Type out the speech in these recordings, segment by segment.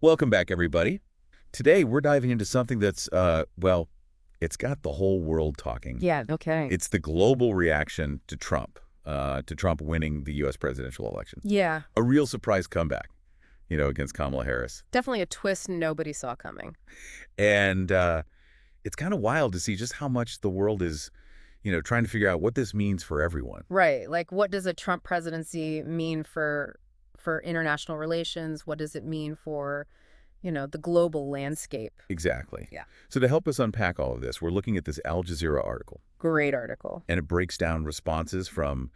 Welcome back, everybody. Today, we're diving into something that's, well, it's got the whole world talking. Yeah, okay. It's the global reaction to Trump winning the U.S. presidential election. Yeah, A real surprise comeback, against Kamala Harris. definitely a twist nobody saw coming. And it's kind of wild to see just how much the world is, trying to figure out what this means for everyone. Right. Like what does a Trump presidency mean for international relations? What does it mean for, the global landscape? Exactly. Yeah. So to help us unpack all of this, we're looking at this Al Jazeera article. Great article. And it breaks down responses from,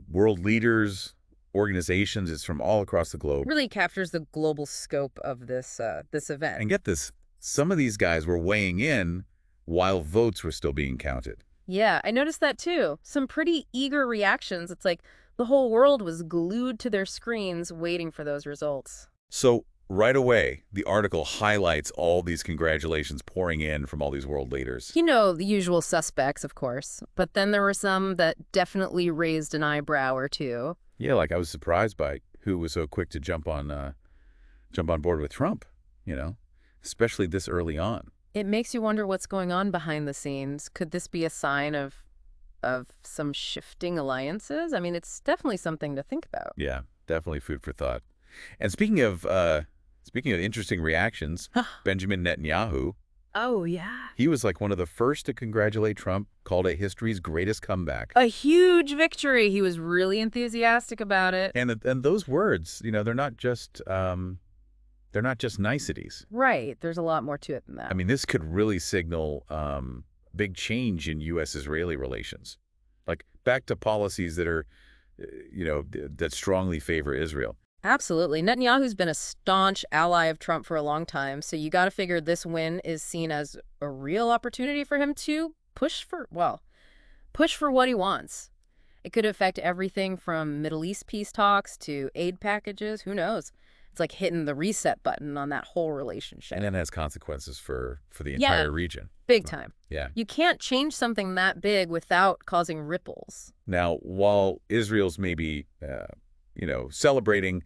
world leaders, organizations. It's from all across the globe. Really captures the global scope of this event. And get this, some of these guys were weighing in while votes were still being counted. Yeah, I noticed that too. Some pretty eager reactions. It's like the whole world was glued to their screens waiting for those results. So right away, the article highlights all these congratulations pouring in from all these world leaders. The usual suspects, of course, but then there were some that definitely raised an eyebrow or two. Yeah, like I was surprised by who was so quick to jump on board with Trump, especially this early on. It makes you wonder what's going on behind the scenes. Could this be a sign of some shifting alliances? I mean, it's definitely something to think about. Yeah, definitely food for thought. And speaking of interesting reactions, Benjamin Netanyahu, Oh, yeah. he was like one of the first to congratulate Trump, called it history's greatest comeback. A huge victory. He was really enthusiastic about it. And those words, they're not just niceties. Right. There's a lot more to it than I that. mean, this could really signal big change in U.S.-Israeli relations, like back to policies that are, that strongly favor Israel. Absolutely. Netanyahu's been a staunch ally of Trump for a long time, so you got to figure this win is seen as a real opportunity for him to push for what he wants. It could affect everything from Middle East peace talks to aid packages. Who knows? It's like hitting the reset button on that whole relationship. And then has consequences for the Yeah, entire region. big time. Yeah. You can't change something that big without causing ripples. Now, while Israel's maybe, celebrating,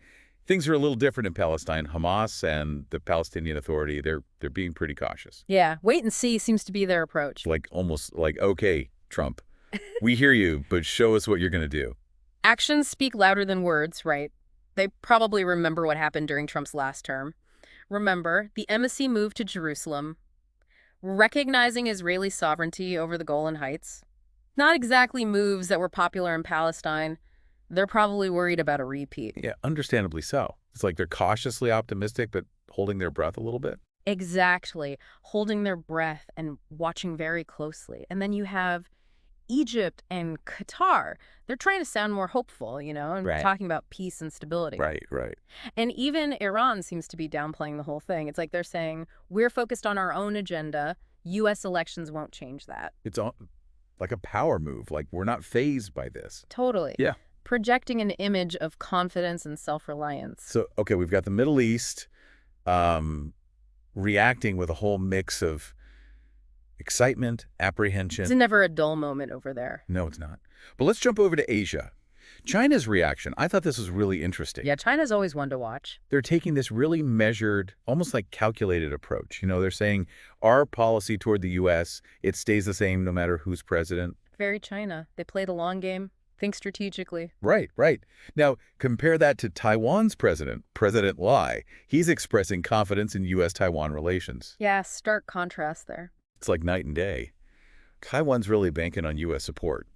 things are a little different in Palestine. Hamas and the Palestinian Authority, they're being pretty cautious. Yeah, wait and see seems to be their approach. Like almost like, okay, Trump, we hear you, but show us what you're going to do. Actions speak louder than words, right? They probably remember what happened during Trump's last term. Remember, the embassy moved to Jerusalem, recognizing Israeli sovereignty over the Golan Heights. Not exactly moves that were popular in Palestine. They're probably worried about a repeat. Yeah, understandably so. It's like they're cautiously optimistic, but holding their breath a little bit. Exactly. Holding their breath and watching very closely. And then you have Egypt and Qatar. They're trying to sound more hopeful, and Right. talking about peace and stability. Right. And even Iran seems to be downplaying the whole thing. It's like they're saying, we're focused on our own agenda. U.S. elections won't change that. It's like a power move. Like we're not fazed by this. Totally. Yeah. Projecting an image of confidence and self-reliance. So, okay, we've got the Middle East reacting with a whole mix of excitement, apprehension. It's never a dull moment over there. No, it's not. But let's jump over to Asia. China's reaction, I thought this was really interesting. Yeah, China's always one to watch. They're taking this really measured, almost like calculated approach. They're saying our policy toward the U.S., it stays the same no matter who's president. Very China. They play the long game, think strategically. Right. Now, compare that to Taiwan's president, President Lai. He's expressing confidence in U.S.-Taiwan relations. Yeah, stark contrast there. It's like night and day. Taiwan's really banking on U.S. support,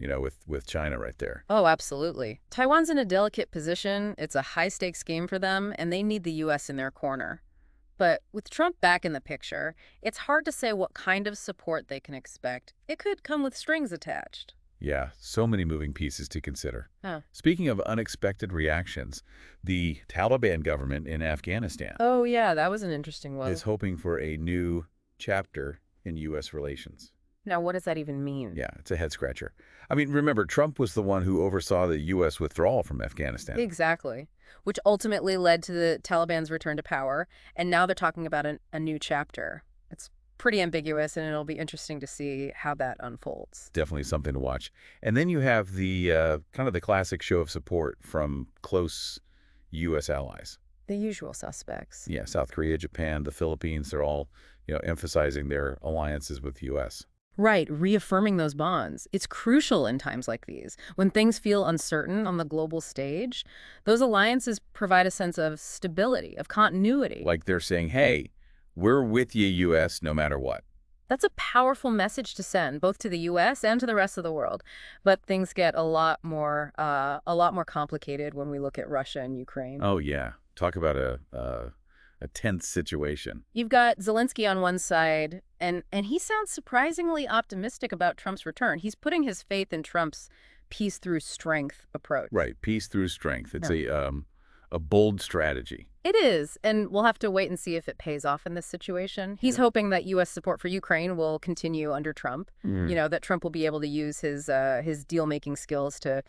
with China right there. Oh, absolutely. Taiwan's in a delicate position. It's a high-stakes game for them, and they need the U.S. in their corner. But with Trump back in the picture, it's hard to say what kind of support they can expect. It could come with strings attached. Yeah, so many moving pieces to consider. Huh. Speaking of unexpected reactions, the Taliban government in Afghanistan Oh, yeah, that was an interesting one. is hoping for a new chapter in U.S. relations. Now, what does that even mean? Yeah, it's a head-scratcher. I mean, remember, Trump was the one who oversaw the U.S. withdrawal from Afghanistan. Exactly. Which ultimately led to the Taliban's return to power, and now they're talking about a new chapter. It's pretty ambiguous, and it'll be interesting to see how that unfolds. Definitely something to watch. And then you have the kind of the classic show of support from close U.S. allies. The usual suspects. Yeah, South Korea, Japan, the Philippines, they're all, emphasizing their alliances with the U.S. Right, reaffirming those bonds. It's crucial in times like these. When things feel uncertain on the global stage, those alliances provide a sense of stability, of continuity. Like they're saying, hey, we're with you, U.S., no matter what. That's a powerful message to send, both to the U.S. and to the rest of the world. But things get a lot more complicated when we look at Russia and Ukraine. Oh, yeah. Talk about a tense situation. You've got Zelensky on one side, and he sounds surprisingly optimistic about Trump's return. He's putting his faith in Trump's peace through strength approach. Right, peace through strength. It's Yeah. a bold strategy. It is, and we'll have to wait and see if it pays off in this situation. He's hoping that U.S. support for Ukraine will continue under Trump. Mm. That Trump will be able to use his deal-making skills to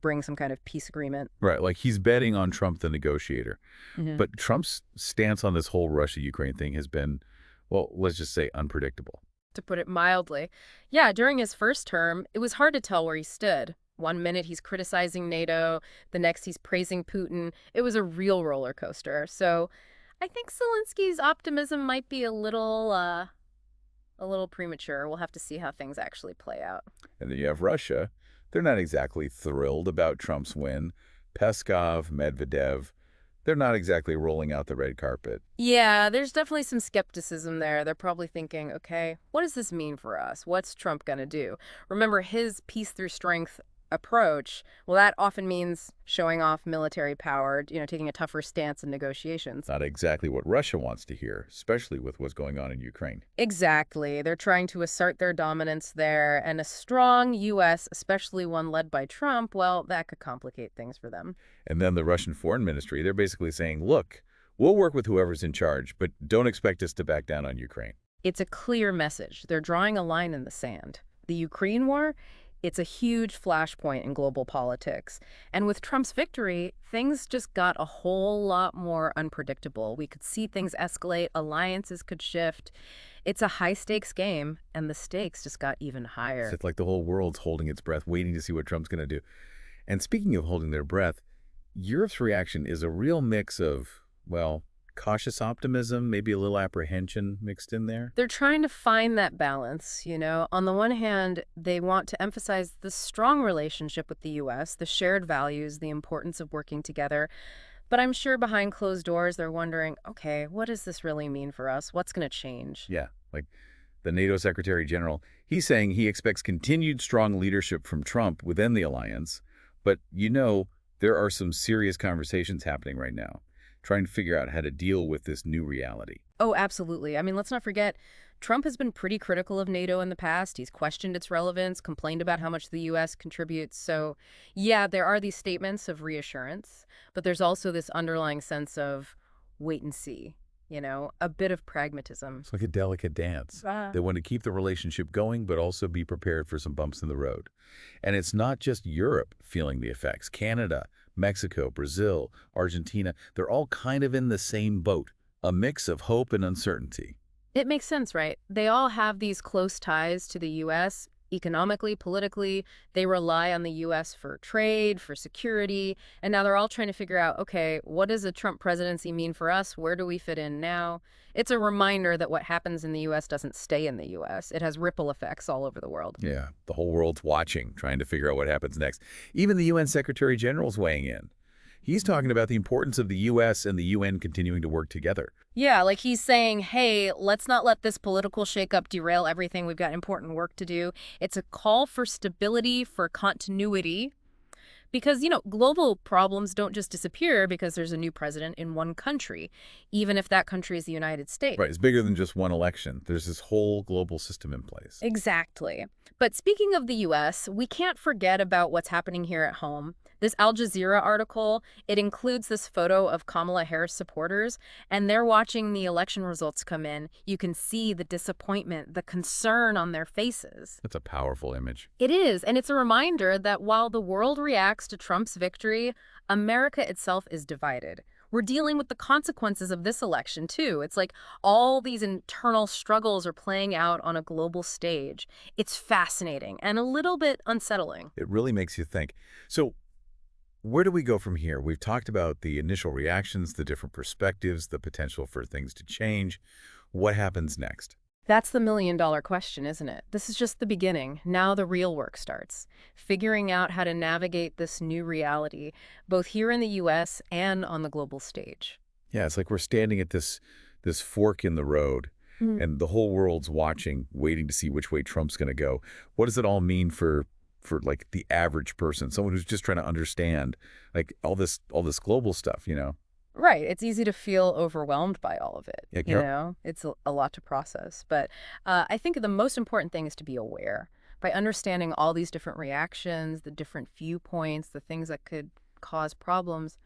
bring some kind of peace agreement. Right, like he's betting on Trump, the negotiator. Mhm. But Trump's stance on this whole Russia-Ukraine thing has been, well, let's just say unpredictable. To put it mildly. Yeah, during his first term, it was hard to tell where he stood. One minute he's criticizing NATO, the next he's praising Putin. It was a real roller coaster. So I think Zelensky's optimism might be a little premature. We'll have to see how things actually play out. And then you have Russia. They're not exactly thrilled about Trump's win. Peskov, Medvedev, they're not exactly rolling out the red carpet. Yeah, there's definitely some skepticism there. They're probably thinking, okay, what does this mean for us? What's Trump going to do? Remember, his peace through strength approach, well, that often means showing off military power, taking a tougher stance in negotiations. Not exactly what Russia wants to hear, especially with what's going on in Ukraine. Exactly. They're trying to assert their dominance there, and a strong U.S., especially one led by Trump, well, that could complicate things for them. And then the Russian Foreign Ministry, they're basically saying, look, we'll work with whoever's in charge, but don't expect us to back down on Ukraine. It's a clear message. They're drawing a line in the sand. The Ukraine war, it's a huge flashpoint in global politics. And with Trump's victory, things just got a whole lot more unpredictable. We could see things escalate, alliances could shift. It's a high-stakes game, and the stakes just got even higher. It's like the whole world's holding its breath, waiting to see what Trump's going to do. And speaking of holding their breath, Europe's reaction is a real mix of, well, cautious optimism, maybe a little apprehension mixed in there. They're trying to find that balance, On the one hand, they want to emphasize the strong relationship with the U.S., the shared values, the importance of working together. But I'm sure behind closed doors, they're wondering, okay, what does this really mean for us? What's going to change? Yeah, like the NATO Secretary General, he's saying he expects continued strong leadership from Trump within the alliance. But, there are some serious conversations happening right now, trying to figure out how to deal with this new reality. Oh, absolutely. I mean, let's not forget, Trump has been pretty critical of NATO in the past. He's questioned its relevance, complained about how much the U.S. contributes. So, yeah, there are these statements of reassurance, but there's also this underlying sense of wait and see, a bit of pragmatism. It's like a delicate dance. They want to keep the relationship going, but also be prepared for some bumps in the road. And it's not just Europe feeling the effects. Canada, Mexico, Brazil, Argentina, they're all kind of in the same boat, a mix of hope and uncertainty. It makes sense, right? They all have these close ties to the U.S. economically, politically. They rely on the U.S. for trade, for security, and now they're all trying to figure out, okay, what does a Trump presidency mean for us? Where do we fit in now? It's a reminder that what happens in the U.S. doesn't stay in the U.S. It has ripple effects all over the world. Yeah, the whole world's watching, trying to figure out what happens next. Even the UN Secretary General's weighing in. He's talking about the importance of the U.S. and the UN continuing to work together. Yeah, like he's saying, hey, let's not let this political shakeup derail everything. We've got important work to do. It's a call for stability, for continuity. Because, global problems don't just disappear because there's a new president in one country, even if that country is the United States. Right, it's bigger than just one election. There's this whole global system in place. Exactly. But speaking of the U.S., we can't forget about what's happening here at home. This Al Jazeera article, it includes this photo of Kamala Harris supporters, and they're watching the election results come in. You can see the disappointment, the concern on their faces. That's a powerful image. It is, and it's a reminder that while the world reacts to Trump's victory, America itself is divided. We're dealing with the consequences of this election, too. It's like all these internal struggles are playing out on a global stage. It's fascinating and a little bit unsettling. It really makes you think. So, where do we go from here? We've talked about the initial reactions, the different perspectives, the potential for things to change. What happens next? That's the million-dollar question, isn't it? This is just the beginning. Now the real work starts. Figuring out how to navigate this new reality, both here in the U.S. and on the global stage. Yeah, it's like we're standing at this fork in the road, Mm. and the whole world's watching, waiting to see which way Trump's going to go. What does it all mean for like the average person, someone who's just trying to understand like all this global stuff? Right. It's easy to feel overwhelmed by all of it. Yeah, Carol. It's a lot to process. But I think the most important thing is to be aware. By understanding all these different reactions, the different viewpoints, the things that could cause problems,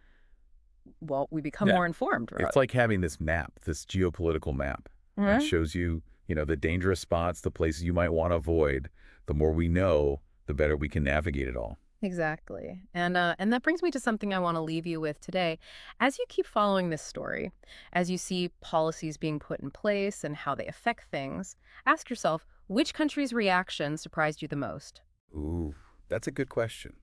well, we become Yeah, more informed, right? it's like having this map, this geopolitical map. It Right. shows you the dangerous spots, the places you might want to avoid. The more we know, the better we can navigate it all. Exactly. And that brings me to something I want to leave you with today. As you keep following this story, as you see policies being put in place and how they affect things, ask yourself, which country's reaction surprised you the most? Ooh, that's a good question.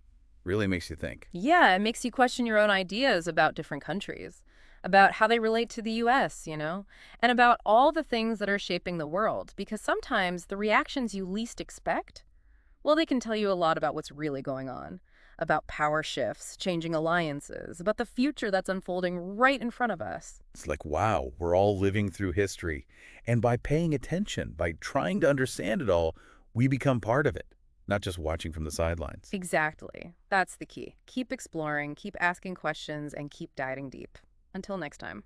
Really makes you think. Yeah, it makes you question your own ideas about different countries, about how they relate to the US, and about all the things that are shaping the world. Because sometimes the reactions you least expect, well, they can tell you a lot about what's really going on, about power shifts, changing alliances, about the future that's unfolding right in front of us. It's like, wow, we're all living through history. And by paying attention, by trying to understand it all, we become part of it, not just watching from the sidelines. Exactly. That's the key. Keep exploring, keep asking questions, and keep diving deep. Until next time.